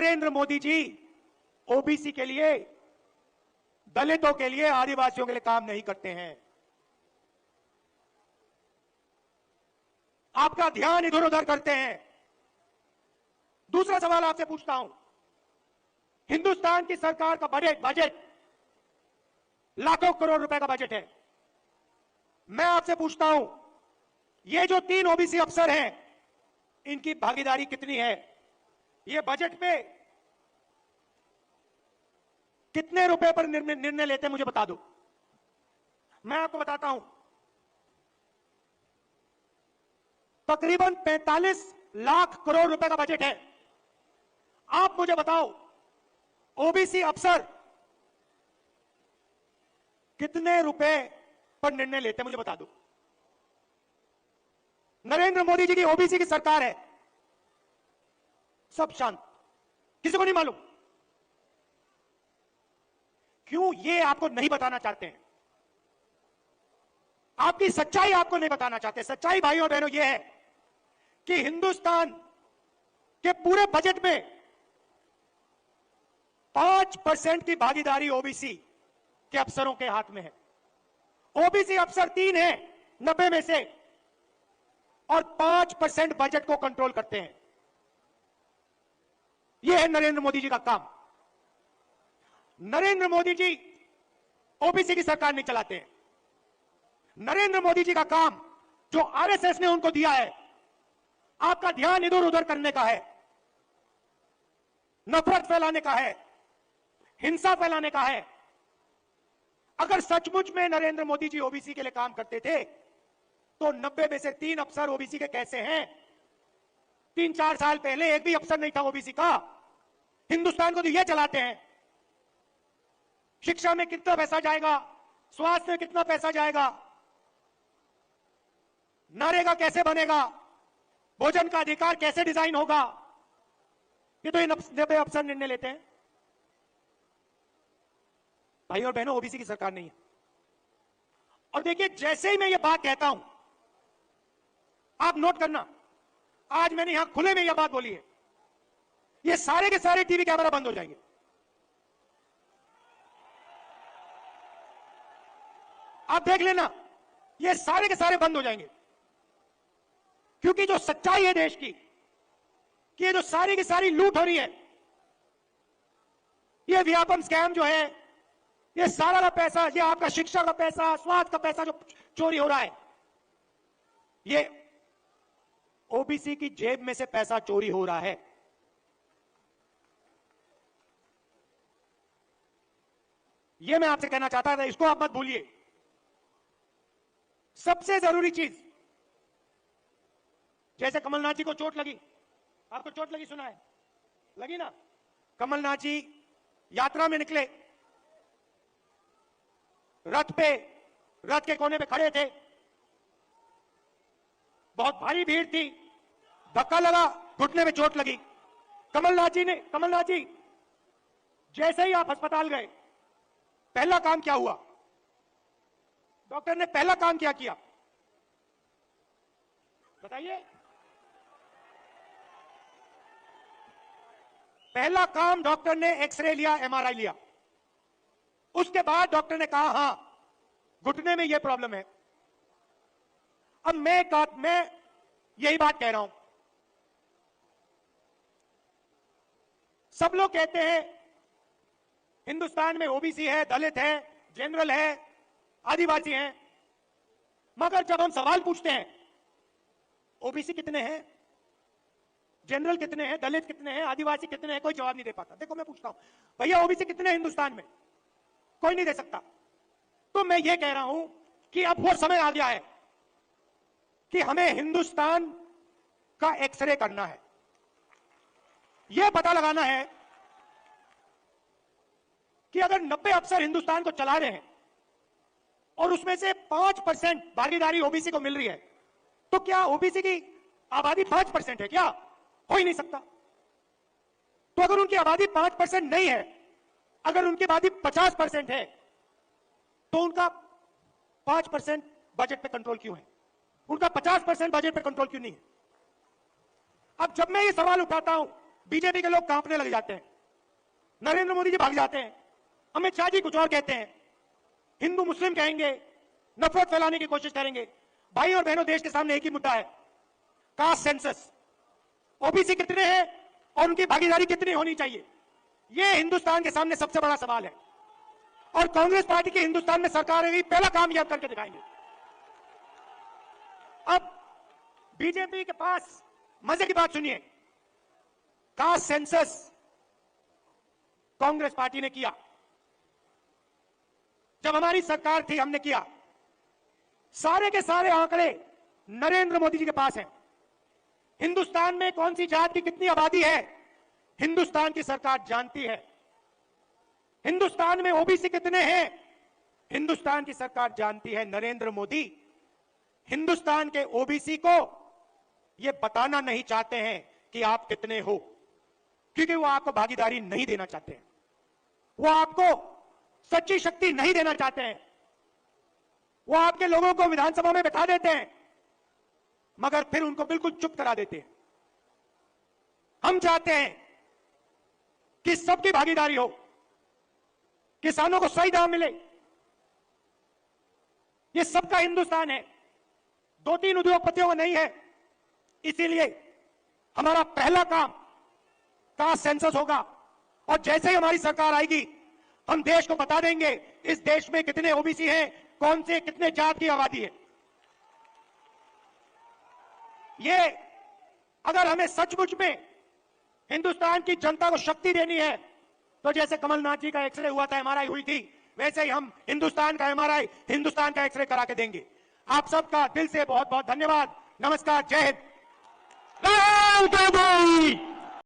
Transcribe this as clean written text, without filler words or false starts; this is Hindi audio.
नरेंद्र मोदी जी ओबीसी के लिए, दलितों के लिए, आदिवासियों के लिए काम नहीं करते हैं। आपका ध्यान इधर उधर करते हैं। दूसरा सवाल आपसे पूछता हूं, हिंदुस्तान की सरकार का बजट लाखों करोड़ रुपए का बजट है। मैं आपसे पूछता हूं, ये जो 3 ओबीसी अफसर हैं, इनकी भागीदारी कितनी है? ये बजट पे कितने रुपए पर निर्णय लेते हैं, मुझे बता दो। मैं आपको बताता हूं, तकरीबन 45 लाख करोड़ रुपए का बजट है। आप मुझे बताओ, ओबीसी अफसर कितने रुपए पर निर्णय लेते हैं, मुझे बता दो। नरेंद्र मोदी जी की ओबीसी की सरकार है, सब शांत, किसी को नहीं मालूम। क्यों? ये आपको नहीं बताना चाहते हैं, आपकी सच्चाई आपको नहीं बताना चाहते। सच्चाई भाइयों और बहनों ये है कि हिंदुस्तान के पूरे बजट में 5% की भागीदारी ओबीसी के अफसरों के हाथ में है। ओबीसी अफसर 3 हैं 90 में से, और 5% बजट को कंट्रोल करते हैं। यह है नरेंद्र मोदी जी का काम। नरेंद्र मोदी जी ओबीसी की सरकार नहीं चलाते हैं। नरेंद्र मोदी जी का काम जो आरएसएस ने उनको दिया है, आपका ध्यान इधर उधर करने का है, नफरत फैलाने का है, हिंसा फैलाने का है। अगर सचमुच में नरेंद्र मोदी जी ओबीसी के लिए काम करते थे, तो 90 में से 3 अफसर ओबीसी के कैसे हैं? 3-4 साल पहले एक भी अफसर नहीं था ओबीसी का। हिंदुस्तान को तो ये चलाते हैं। शिक्षा में कितना पैसा जाएगा, स्वास्थ्य में कितना पैसा जाएगा, नरेगा कैसे बनेगा, भोजन का अधिकार कैसे डिजाइन होगा, ये तो इन 90 अफसर निर्णय लेते हैं। भाई और बहनों, ओबीसी की सरकार नहीं है। और देखिए, जैसे ही मैं ये बात कहता हूं, आप नोट करना, आज मैंने यहां खुले में यह बात बोली है, ये सारे के सारे टीवी कैमरा बंद हो जाएंगे। आप देख लेना, ये सारे के सारे बंद हो जाएंगे। क्योंकि जो सच्चाई है देश की, कि ये जो सारी की सारी लूट हो रही है, ये व्यापम स्कैम जो है, ये सारा का पैसा, ये आपका शिक्षा का पैसा, स्वास्थ्य का पैसा जो चोरी हो रहा है, ये ओबीसी की जेब में से पैसा चोरी हो रहा है। ये मैं आपसे कहना चाहता था, इसको आप मत भूलिए। सबसे जरूरी चीज, जैसे कमलनाथ जी को चोट लगी, आपको चोट लगी, सुना है, लगी ना? कमलनाथ जी यात्रा में निकले, रथ के कोने पे खड़े थे, बहुत भारी भीड़ थी, धक्का लगा, घुटने में चोट लगी। कमलनाथ जी जैसे ही आप अस्पताल गए, पहला काम क्या हुआ? डॉक्टर ने पहला काम क्या किया, बताइए? पहला काम डॉक्टर ने एक्सरे लिया, एमआरआई लिया। उसके बाद डॉक्टर ने कहा, हां, घुटने में यह प्रॉब्लम है। अब मैं यही बात कह रहा हूं, सब लोग कहते हैं हिंदुस्तान में ओबीसी है, दलित है, जनरल है, आदिवासी हैं, मगर जब हम सवाल पूछते हैं ओबीसी कितने हैं, जनरल कितने हैं, दलित कितने हैं, आदिवासी कितने हैं, कोई जवाब नहीं दे पाता। देखो, मैं पूछता हूं, भैया ओबीसी कितने हैं हिंदुस्तान में? कोई नहीं दे सकता। तो मैं ये कह रहा हूं कि अब वो समय आ गया है कि हमें हिंदुस्तान का एक्सरे करना है। यह पता लगाना है कि अगर 90 अफसर हिंदुस्तान को चला रहे हैं और उसमें से 5% भागीदारी ओबीसी को मिल रही है, तो क्या ओबीसी की आबादी 5% है? क्या हो ही नहीं सकता। तो अगर उनकी आबादी 5% नहीं है, अगर उनकी आबादी 50% है, तो उनका 5% बजट पे कंट्रोल क्यों है? उनका 50% बजट पे कंट्रोल क्यों नहीं है? अब जब मैं ये सवाल उठाता हूं, बीजेपी के लोग कांपने लग जाते हैं, नरेंद्र मोदी जी भाग जाते हैं, अमित शाह जी कुछ और कहते हैं, हिंदू मुस्लिम कहेंगे, नफरत फैलाने की कोशिश करेंगे। भाई और बहनों, देश के सामने एक ही मुद्दा है, कास्ट सेंसस। ओबीसी कितने हैं और उनकी भागीदारी कितनी होनी चाहिए, यह हिंदुस्तान के सामने सबसे बड़ा सवाल है। और कांग्रेस पार्टी की हिंदुस्तान में सरकार है, पहला काम यह करके दिखाएंगे। अब बीजेपी के पास मजे की बात सुनिए, कास्ट सेंसस कांग्रेस पार्टी ने किया, जब हमारी सरकार थी हमने किया। सारे के सारे आंकड़े नरेंद्र मोदी जी के पास हैं। हिंदुस्तान में कौन सी जात की कितनी आबादी है, हिंदुस्तान की सरकार जानती है। हिंदुस्तान में ओबीसी कितने हैं, हिंदुस्तान की सरकार जानती है। नरेंद्र मोदी हिंदुस्तान के ओबीसी को यह बताना नहीं चाहते हैं कि आप कितने हो, क्योंकि वो आपको भागीदारी नहीं देना चाहते हैं, वो आपको सच्ची शक्ति नहीं देना चाहते हैं। वो आपके लोगों को विधानसभा में बैठा देते हैं, मगर फिर उनको बिल्कुल चुप करा देते हैं। हम चाहते हैं कि सबकी भागीदारी हो, किसानों को सही दाम मिले। ये सबका हिंदुस्तान है, 2-3 उद्योगपतियों का नहीं है। इसीलिए हमारा पहला काम कास्ट सेंसस होगा, और जैसे ही हमारी सरकार आएगी हम देश को बता देंगे इस देश में कितने ओबीसी हैं, कौन से कितने जात की आबादी है। ये अगर हमें सचमुच में हिंदुस्तान की जनता को शक्ति देनी है, तो जैसे कमलनाथ जी का एक्सरे हुआ था, एमआरआई हुई थी, वैसे ही हम हिंदुस्तान का एमआरआई, हिंदुस्तान का एक्सरे करा के देंगे। आप सबका दिल से बहुत बहुत धन्यवाद। नमस्कार, जय हिंद।